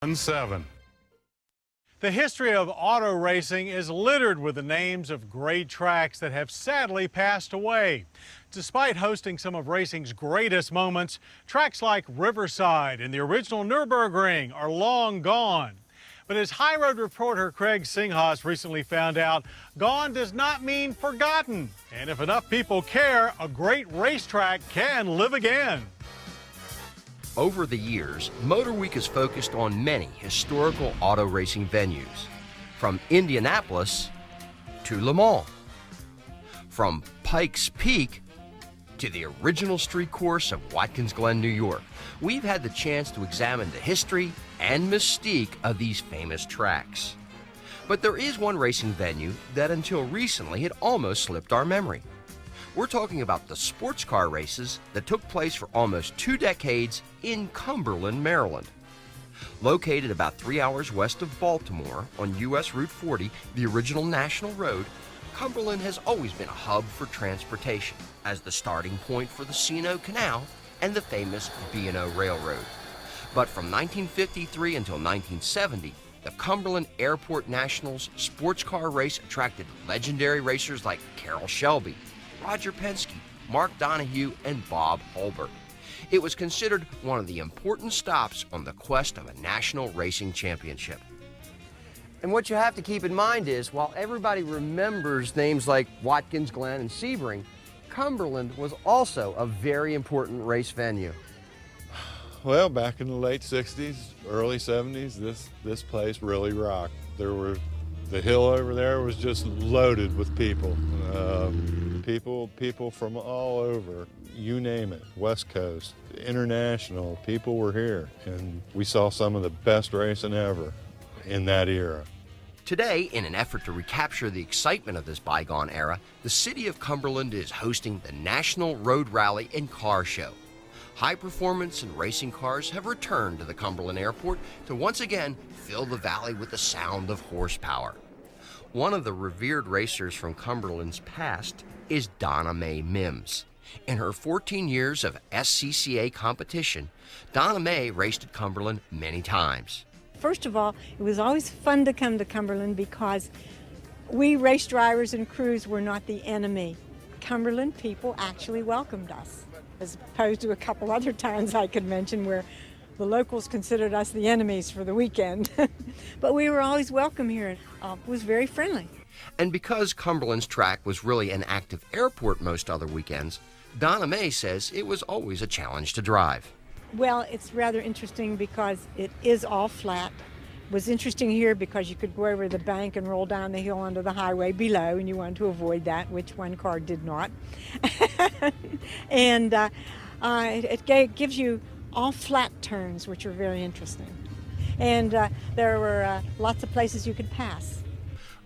7. The history of auto racing is littered with the names of great tracks that have sadly passed away. Despite hosting some of racing's greatest moments, tracks like Riverside and the original Nürburgring are long gone. But as High Road reporter Craig Singhas recently found out, gone does not mean forgotten. And if enough people care, a great racetrack can live again. Over the years, Motor Week has focused on many historical auto racing venues, from Indianapolis to Le Mans, from Pikes Peak to the original street course of Watkins Glen, New York. We've had the chance to examine the history and mystique of these famous tracks. But there is one racing venue that until recently had almost slipped our memory. We're talking about the sports car races that took place for almost 2 decades in Cumberland, Maryland. Located about 3 hours west of Baltimore on US Route 40, the original national road, Cumberland has always been a hub for transportation as the starting point for the C&O Canal and the famous B&O Railroad. But from 1953 until 1970, the Cumberland Airport Nationals sports car race attracted legendary racers like Carroll Shelby, Roger Penske, Mark Donohue, and Bob Hulbert. It was considered one of the important stops on the quest of a national racing championship. And what you have to keep in mind is, while everybody remembers names like Watkins Glen and Sebring, Cumberland was also a very important race venue. Well, back in the late 60s, early 70s, this place really rocked. The hill over there was just loaded with people. People from all over, you name it, West Coast, international, people were here. And we saw some of the best racing ever in that era. Today, in an effort to recapture the excitement of this bygone era, the city of Cumberland is hosting the National Road Rally and Car Show. High performance and racing cars have returned to the Cumberland Airport to once again fill the valley with the sound of horsepower. One of the revered racers from Cumberland's past is Donna Mae Mims. In her 14 years of SCCA competition, Donna Mae raced at Cumberland many times. First of all, it was always fun to come to Cumberland because we race drivers and crews were not the enemy. Cumberland people actually welcomed us, as opposed to a couple other towns I could mention where the locals considered us the enemies for the weekend. But we were always welcome here and was very friendly. And because Cumberland's track was really an active airport most other weekends, Donna Mae says it was always a challenge to drive. Well, it's rather interesting because it is all flat. It was interesting here because you could go over the bank and roll down the hill onto the highway below, and you wanted to avoid that, which one car did not. And it gives you all flat turns, which are very interesting. And there were lots of places you could pass.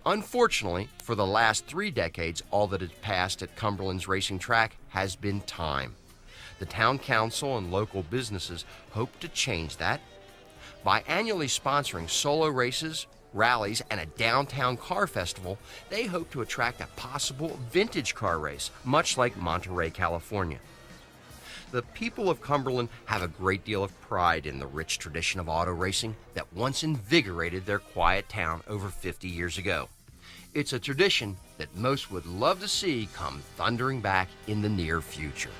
Unfortunately, for the last 3 decades, all that has passed at Cumberland's racing track has been time. The town council and local businesses hope to change that. By annually sponsoring solo races, rallies, and a downtown car festival, they hope to attract a possible vintage car race, much like Monterey, California. The people of Cumberland have a great deal of pride in the rich tradition of auto racing that once invigorated their quiet town over 50 years ago. It's a tradition that most would love to see come thundering back in the near future.